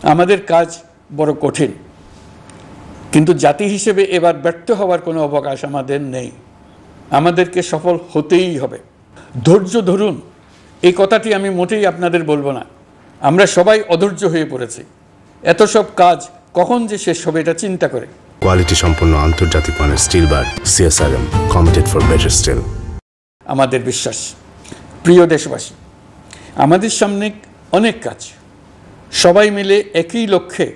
আমাদের কাজ বড় কঠিন, কিন্তু জাতি হিসেবে এবার ব্যর্থ হওয়ার কোনো অবকাশ আমাদের নেই। আমাদেরকে সফল হতেই হবে। ধৈর্য ধরুন, এই কথাটি আমি মোটেই আপনাদের বলবো না। আমরা সবাই অধৈর্য হয়ে পড়েছি। এত সব কাজ কখন যে শেষ হবে এটা চিন্তা করে। কোয়ালিটি সম্পন্ন আন্তর্জাতিক মানের still bar CSRM, committed for better still. আমাদের বিশ্বাস, প্রিয় দেশবাসী, আমাদের সামনে অনেক কাজ। সবাই মিলে একই লক্ষ্যে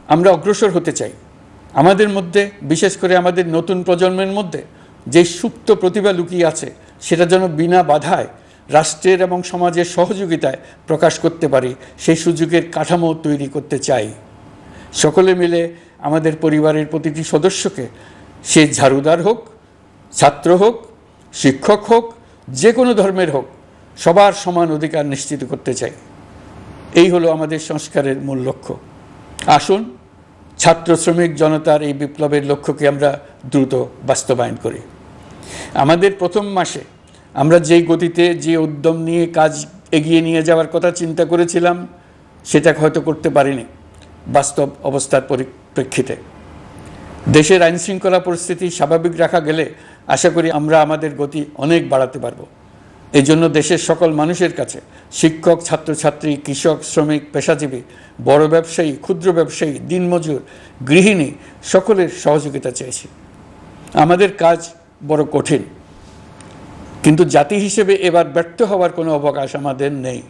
আমরা অগ্রসর হতে চাই। আমাদের মধ্যে, বিশেষ করে আমাদের নতুন প্রজন্মের মধ্যে যে সুপ্ত প্রতিভা লুকিয়ে আছে, সেটা যেন বিনা বাধায় রাষ্ট্রের এবং সমাজের সহযোগিতায় প্রকাশ করতে পারি, সেই সুযোগের কাঠামো তৈরি করতে চাই। সকলে মিলে আমাদের পরিবারের প্রতিটি সদস্যকে, সে ঝাড়ুদার হোক, ছাত্র হোক, শিক্ষক হোক, যে কোনো ধর্মের হোক, সবার সমান অধিকার নিশ্চিত করতে চাই। এই হলো আমাদের সংস্কারের মূল লক্ষ্য। আসুন, ছাত্র শ্রমিক জনতার এই বিপ্লবের লক্ষ্যকে আমরা দ্রুত বাস্তবায়ন করি। আমাদের প্রথম মাসে আমরা যেই গতিতে, যে উদ্যম নিয়ে কাজ এগিয়ে নিয়ে যাওয়ার কথা চিন্তা করেছিলাম, সেটা হয়তো করতে পারিনি বাস্তব অবস্থার পরিপ্রেক্ষিতে। দেশের আইনশৃঙ্খলা পরিস্থিতি স্বাভাবিক রাখা গেলে আশা করি আমরা আমাদের গতি অনেক বাড়াতে পারব। এই জন্য দেশের সকল মানুষের কাছে, শিক্ষক, ছাত্রছাত্রী, কৃষক, শ্রমিক, পেশাজীবী, বড় ব্যবসায়ী, ক্ষুদ্র ব্যবসায়ী, দিনমজুর, গৃহিণী, সকলের সহযোগিতা চাইছি। আমাদের কাজ বড় কঠিন, কিন্তু জাতি হিসেবে এবার ব্যর্থ হওয়ার কোনো অবকাশ আমাদের নেই।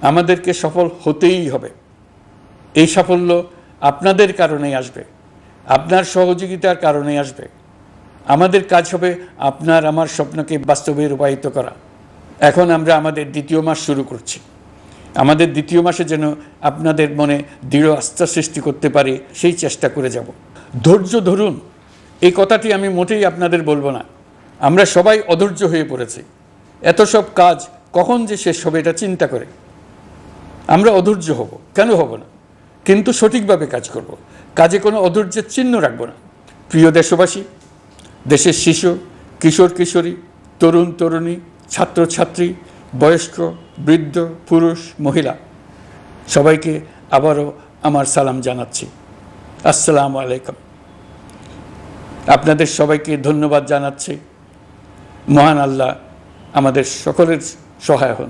আমাদেরকে সফল হতেই হবে। এই সাফল্য আপনাদের কারণেই আসবে, আপনার সহযোগিতার কারণেই আসবে। আমাদের কাজ হবে আপনার আমার স্বপ্নকে বাস্তবে রূপায়িত করা। এখন আমরা আমাদের দ্বিতীয় মাস শুরু করছি। আমাদের দ্বিতীয় মাসে যেন আপনাদের মনে দৃঢ় আস্থা সৃষ্টি করতে পারি, সেই চেষ্টা করে যাব। ধৈর্য ধরুন, এই কথাটি আমি মোটেই আপনাদের বলবো না। আমরা সবাই অধৈর্য হয়ে পড়েছি। এত সব কাজ কখন যে শেষ হবে এটা চিন্তা করে। আমরা অধৈর্য হব, কেন হব না? কিন্তু সঠিকভাবে কাজ করব, কাজে কোনো অধৈর্যের চিহ্ন রাখব না। প্রিয় দেশবাসী, দেশের শিশু, কিশোর কিশোরী, তরুণ তরুণী, ছাত্রছাত্রী, বয়স্ক, বৃদ্ধ, পুরুষ, মহিলা, সবাইকে আবারও আমার সালাম জানাচ্ছি। আসসালামু আলাইকুম। আপনাদের সবাইকে ধন্যবাদ জানাচ্ছি। মহান আল্লাহ আমাদের সকলের সহায় হন।